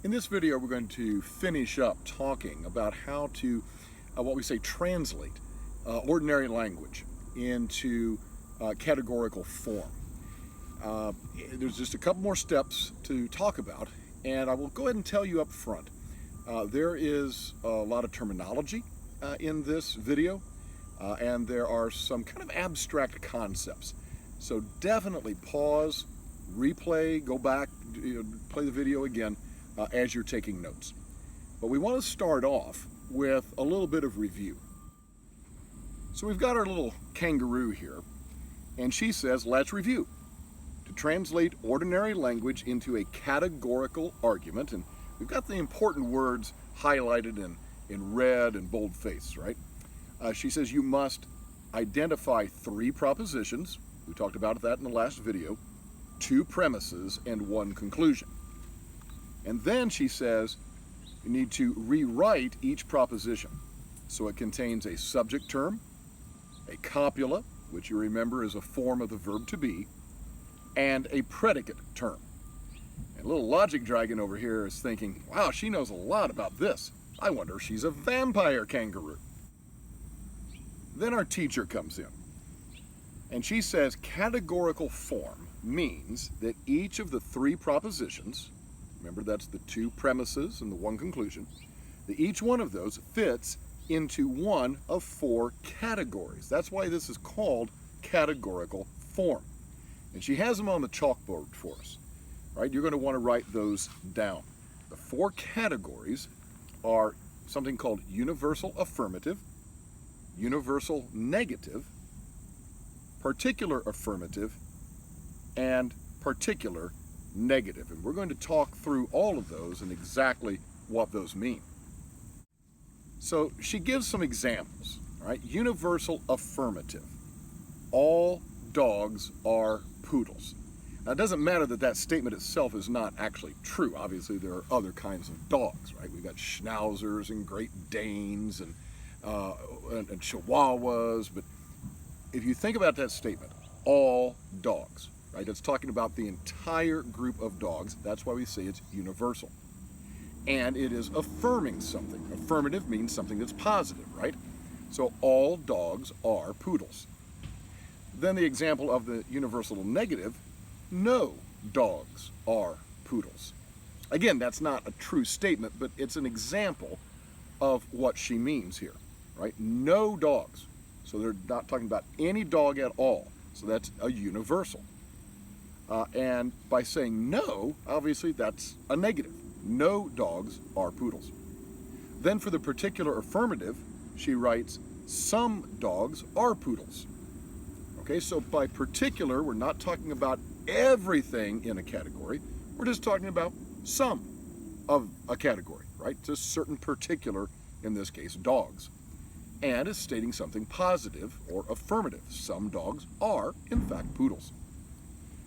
In this video, we're going to finish up talking about how to, what we say, translate ordinary language into categorical form. There's just a couple more steps to talk about, and I will go ahead and tell you up front. There is a lot of terminology in this video, and there are some kind of abstract concepts. So definitely pause, replay, go back, play the video again as you're taking notes. But we want to start off with a little bit of review. So we've got our little kangaroo here, and she says, let's review. To translate ordinary language into a categorical argument, and we've got the important words highlighted in red and bold-faced, right? She says you must identify 3 propositions. We talked about that in the last video, 2 premises, and 1 conclusion. And then she says you need to rewrite each proposition. So it contains a subject term, a copula, which you remember is a form of the verb to be, and a predicate term. And little logic dragon over here is thinking, wow, she knows a lot about this. I wonder if she's a vampire kangaroo. Then our teacher comes in, and she says categorical form means that each of the 3 propositions, remember that's the 2 premises and the 1 conclusion, that each one of those fits into one of 4 categories. That's why this is called categorical form. And she has them on the chalkboard for us, right? You're going to want to write those down. The 4 categories are something called universal affirmative, universal negative, particular affirmative, and particular negative. And we're going to talk through all of those and exactly what those mean. So she gives some examples, right? Universal affirmative. All dogs are poodles. Now, it doesn't matter that that statement itself is not actually true. Obviously, there are other kinds of dogs, right? We've got schnauzers and Great Danes and Chihuahuas. But if you think about that statement, all dogs, right? It's talking about the entire group of dogs. That's why we say it's universal. And it is affirming something. Affirmative means something that's positive, right? So all dogs are poodles. Then the example of the universal negative, no dogs are poodles. Again, that's not a true statement, but it's an example of what she means here, right? No dogs. So they're not talking about any dog at all. So that's a universal. And by saying no, obviously that's a negative. No dogs are poodles. Then for the particular affirmative, she writes, some dogs are poodles. Okay, so by particular, we're not talking about everything in a category. We're just talking about some of a category, right? Just certain particular, in this case, dogs. And it's stating something positive or affirmative. Some dogs are, in fact, poodles.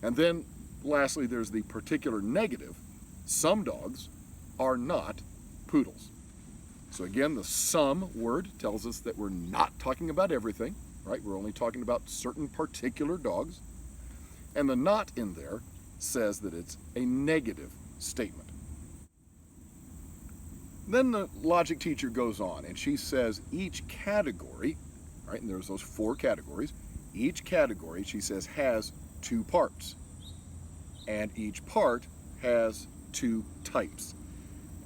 And then, lastly, there's the particular negative. Some dogs are not poodles. So again, the some word tells us that we're not talking about everything, right? We're only talking about certain particular dogs. And the not in there says that it's a negative statement. Then the logic teacher goes on and she says each category, right, and there's those 4 categories, each category, she says, has 2 parts. And each part has 2 types.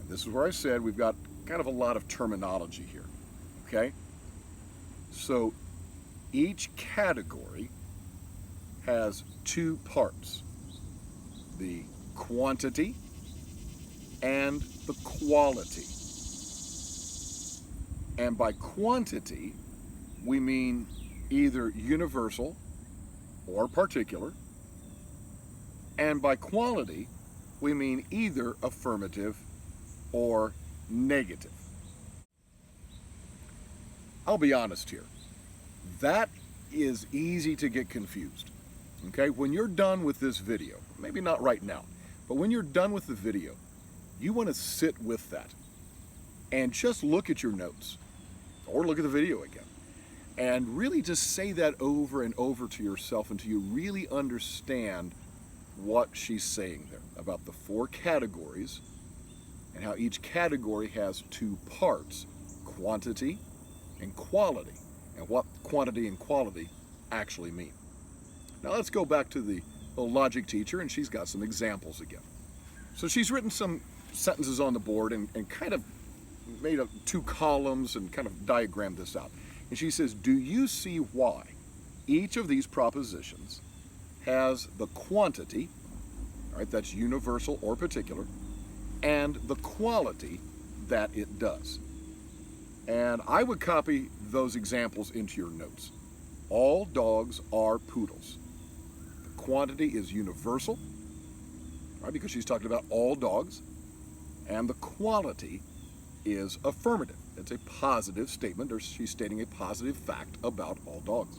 And this is where I said we've got kind of a lot of terminology here, okay? So each category has 2 parts, the quantity and the quality. And by quantity, we mean either universal or particular. And by quality, we mean either affirmative or negative. I'll be honest here. That is easy to get confused. Okay, when you're done with this video, maybe not right now, but when you're done with the video, you want to sit with that and just look at your notes or look at the video again and really just say that over and over to yourself until you really understand what she's saying there about the 4 categories and how each category has two parts, quantity and quality, and what quantity and quality actually mean. Now let's go back to the logic teacher, and she's got some examples again. So she's written some sentences on the board and kind of made up two columns and kind of diagrammed this out. And she says, do you see why each of these propositions has the quantity, right, that's universal or particular, and the quality that it does? And I would copy those examples into your notes. All dogs are poodles. The quantity is universal, right, because she's talking about all dogs, and the quality is affirmative. It's a positive statement, or she's stating a positive fact about all dogs.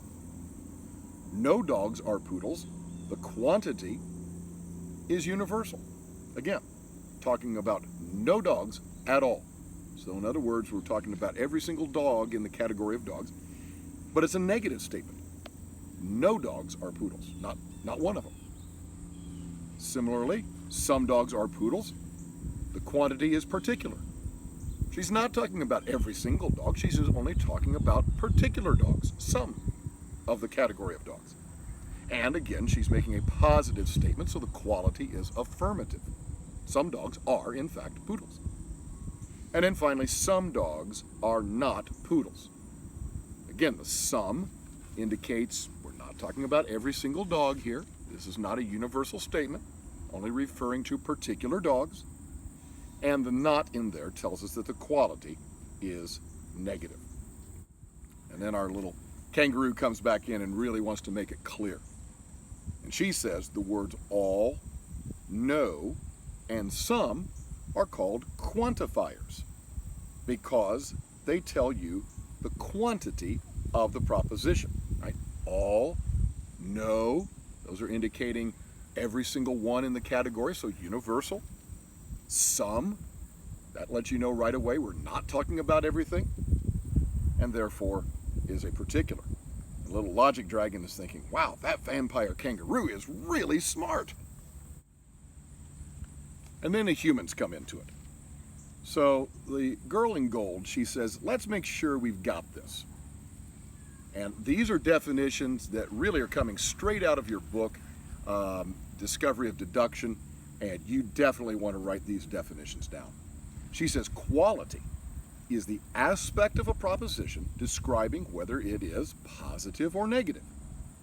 No dogs are poodles. The quantity is universal. Again, talking about no dogs at all. So in other words, we're talking about every single dog in the category of dogs, but it's a negative statement. No dogs are poodles, not one of them. Similarly, some dogs are poodles. The quantity is particular. She's not talking about every single dog. She's only talking about particular dogs, some of the category of dogs. And again, she's making a positive statement, so the quality is affirmative. Some dogs are, in fact, poodles. And then finally, some dogs are not poodles. Again, the some indicates we're not talking about every single dog here. This is not a universal statement, only referring to particular dogs. And the not in there tells us that the quality is negative. And then our little kangaroo comes back in and really wants to make it clear. And she says the words all, no, and some are called quantifiers because they tell you the quantity of the proposition, right? All, no, those are indicating every single one in the category, so universal. Some, that lets you know right away we're not talking about everything, and therefore is a particular. The little logic dragon is thinking, wow, that vampire kangaroo is really smart. And then the humans come into it. So the girl in gold, she says, let's make sure we've got this. And these are definitions that really are coming straight out of your book, Discovery of Deduction, and you definitely want to write these definitions down. She says quality is the aspect of a proposition describing whether it is positive or negative,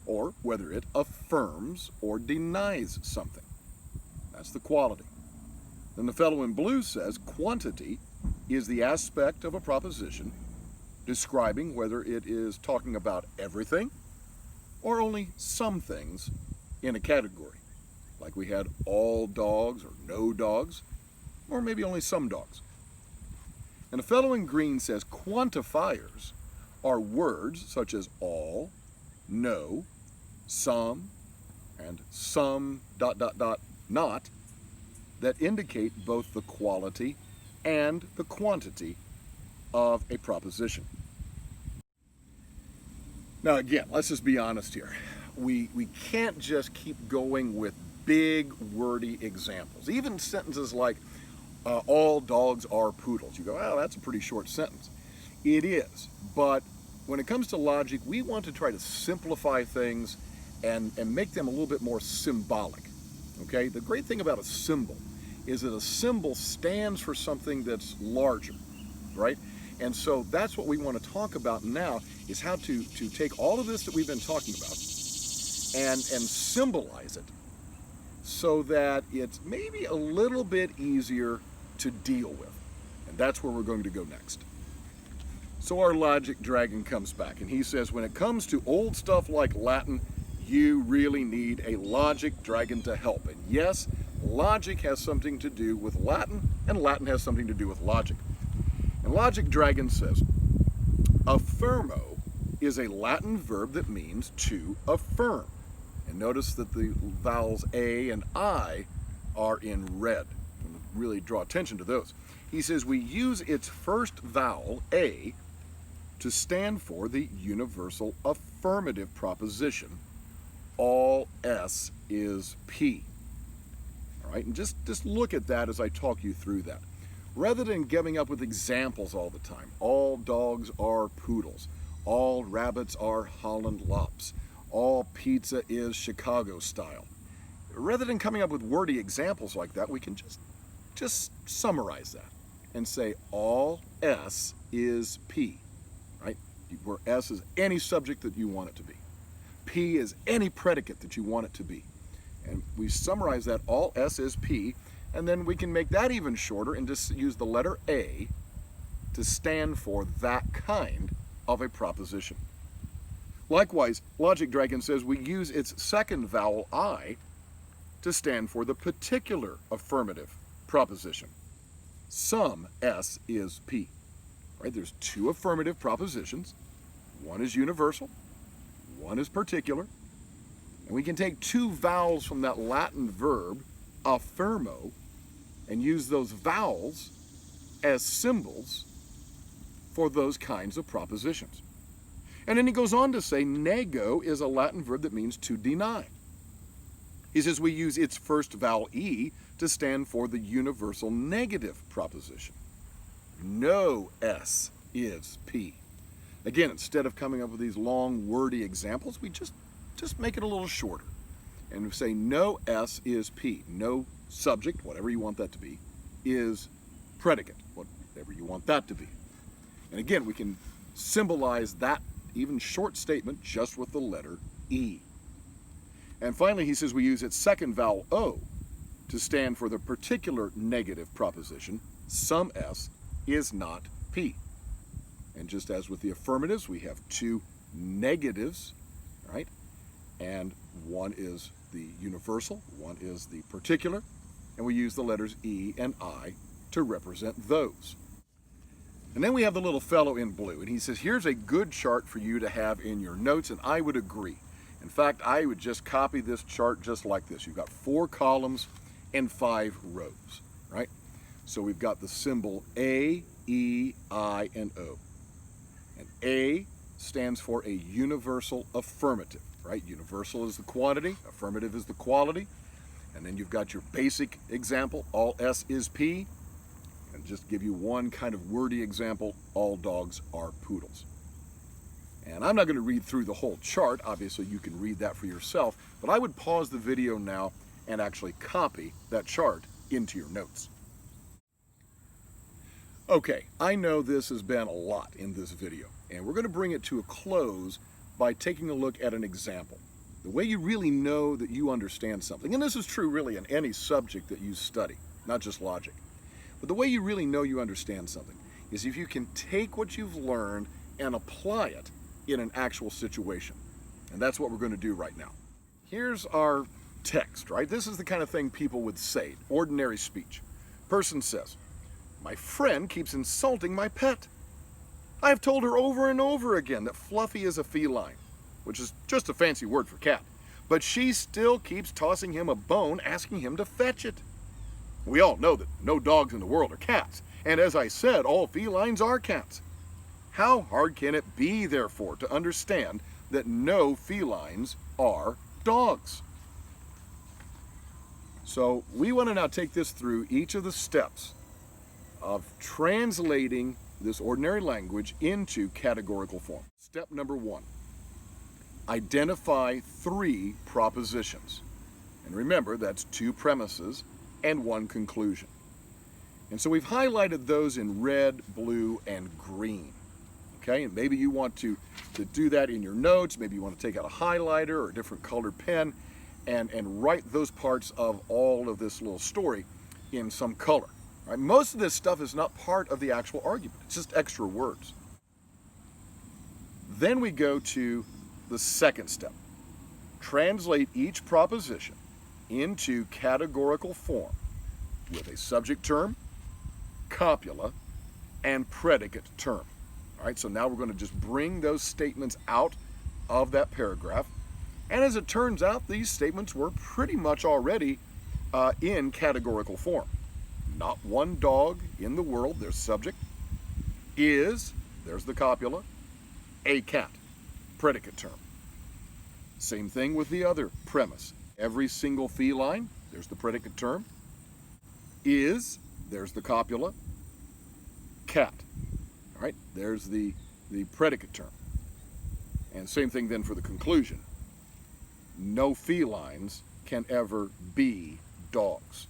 or whether it affirms or denies something. That's the quality. Then the fellow in blue says quantity is the aspect of a proposition describing whether it is talking about everything or only some things in a category. Like we had all dogs or no dogs, or maybe only some dogs. And the fellow in green says quantifiers are words such as all, no, some, and some ... not that indicate both the quality and the quantity of a proposition. Now again, let's just be honest here. We can't just keep going with big wordy examples. Even sentences like all dogs are poodles. You go, oh, that's a pretty short sentence. It is, but when it comes to logic, we want to try to simplify things and make them a little bit more symbolic. Okay, the great thing about a symbol is that a symbol stands for something that's larger, right? And so that's what we want to talk about now, is how to take all of this that we've been talking about and symbolize it so that it's maybe a little bit easier to deal with. And that's where we're going to go next. So our logic dragon comes back and he says, when it comes to old stuff like Latin, you really need a logic dragon to help. And yes, logic has something to do with Latin, and Latin has something to do with logic. And logic dragon says, affirmo is a Latin verb that means to affirm. And notice that the vowels A and I are in red. And really draw attention to those. He says we use its first vowel, A, to stand for the universal affirmative proposition. All S is P. All right, and just look at that as I talk you through that. rather than coming up with examples all the time. All dogs are poodles. All rabbits are Holland Lops. All pizza is Chicago style. Rather than coming up with wordy examples like that, we can just summarize that and say all S is P, right? Where S is any subject that you want it to be. P is any predicate that you want it to be. And we summarize that all S is P, and then we can make that even shorter and just use the letter A to stand for that kind of a proposition. Likewise, Logic Dragon says we use its second vowel I to stand for the particular affirmative proposition. Some S is P. Right? There's two affirmative propositions. One is universal, one is particular. And we can take two vowels from that Latin verb, affirmo, and use those vowels as symbols for those kinds of propositions. And then he goes on to say nego is a Latin verb that means to deny. He says we use its first vowel E to stand for the universal negative proposition. No S is P. Again, instead of coming up with these long, wordy examples, we just make it a little shorter. And say no S is P. No subject, whatever you want that to be, is predicate, whatever you want that to be. And again, we can symbolize that even short statement just with the letter E. And finally, he says we use its second vowel O to stand for the particular negative proposition, some S is not P. And just as with the affirmatives, we have two negatives, right? And one is the universal, one is the particular, and we use the letters E and I to represent those. And then we have the little fellow in blue, and he says, here's a good chart for you to have in your notes, and I would agree. In fact, I would just copy this chart just like this. You've got 4 columns and 5 rows, right? So we've got the symbol A, E, I, and O. And A stands for a universal affirmative, right? Universal is the quantity, affirmative is the quality. And then you've got your basic example, all S is P. And just give you one kind of wordy example, all dogs are poodles. And I'm not going to read through the whole chart. Obviously, you can read that for yourself. But I would pause the video now and actually copy that chart into your notes. Okay, I know this has been a lot in this video, and we're going to bring it to a close by taking a look at an example. The way you really know that you understand something, and this is true really in any subject that you study, not just logic, but the way you really know you understand something is if you can take what you've learned and apply it in an actual situation. And that's what we're going to do right now. Here's our text, right? This is the kind of thing people would say, ordinary speech. Person says, my friend keeps insulting my pet. I've told her over and over again that Fluffy is a feline, which is just a fancy word for cat, but she still keeps tossing him a bone, asking him to fetch it. We all know that no dogs in the world are cats, and as I said, all felines are cats. How hard can it be, therefore, to understand that no felines are dogs? So we want to now take this through each of the steps of translating this ordinary language into categorical form. Step number 1, identify 3 propositions. And remember, that's 2 premises and 1 conclusion. And so we've highlighted those in red, blue, and green. Okay, and maybe you want to do that in your notes. Maybe you want to take out a highlighter or a different colored pen and write those parts of all of this little story in some color. Right? Most of this stuff is not part of the actual argument. It's just extra words. Then we go to the second step. Translate each proposition into categorical form with a subject term, copula, and predicate term. All right, so now we're going to just bring those statements out of that paragraph. And as it turns out, these statements were pretty much already in categorical form. Not one dog in the world, there's subject, is, there's the copula, a cat, predicate term. Same thing with the other premise. Every single feline, there's the predicate term, is, there's the copula, cat. All right, there's the predicate term. And same thing then for the conclusion. No felines can ever be dogs.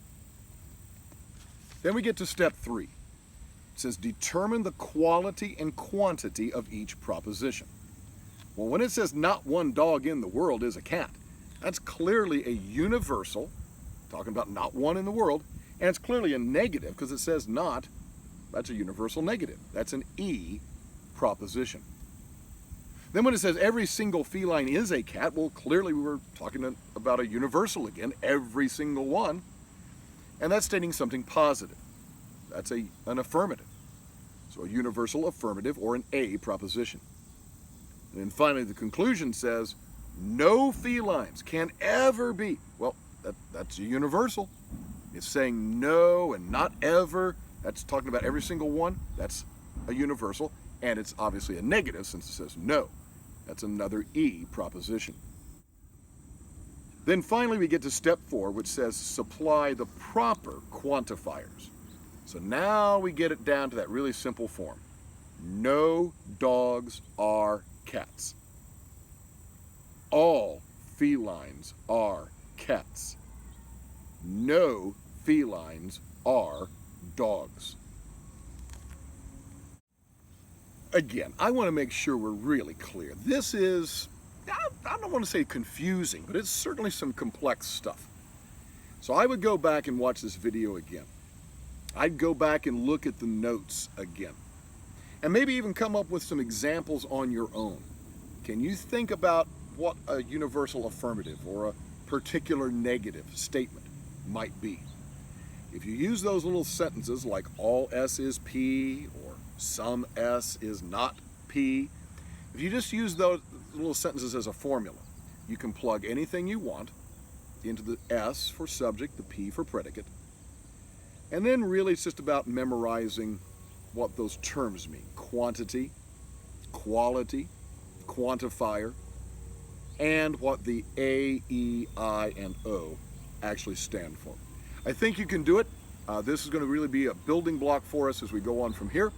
Then we get to step 3. It says determine the quality and quantity of each proposition. Well, when it says not one dog in the world is a cat, that's clearly a universal, talking about not one in the world, and it's clearly a negative because it says not. That's a universal negative. That's an E proposition. Then when it says every single feline is a cat, well, clearly we were talking about a universal again, every single one, and that's stating something positive. That's an affirmative. So a universal affirmative or an A proposition. And then finally the conclusion says no felines can ever be. Well, that's a universal. It's saying no and not ever. That's talking about every single one. That's a universal. And it's obviously a negative since it says no. That's another E proposition. Then finally we get to step 4, which says supply the proper quantifiers. So now we get it down to that really simple form. No dogs are cats. All felines are cats. No felines are dogs. Again, I want to make sure we're really clear. This is, I don't want to say confusing, but it's certainly some complex stuff. So I would go back and watch this video again. I'd go back and look at the notes again. And maybe even come up with some examples on your own. Can you think about what a universal affirmative or a particular negative statement might be? If you use those little sentences like all S is P or some S is not P, if you just use those little sentences as a formula, you can plug anything you want into the S for subject, the P for predicate, and then really it's just about memorizing what those terms mean. Quantity, quality, quantifier, and what the A, E, I, and O actually stand for. I think you can do it. This is going to really be a building block for us as we go on from here.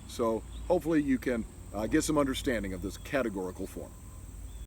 So hopefully you can get some understanding of this categorical form.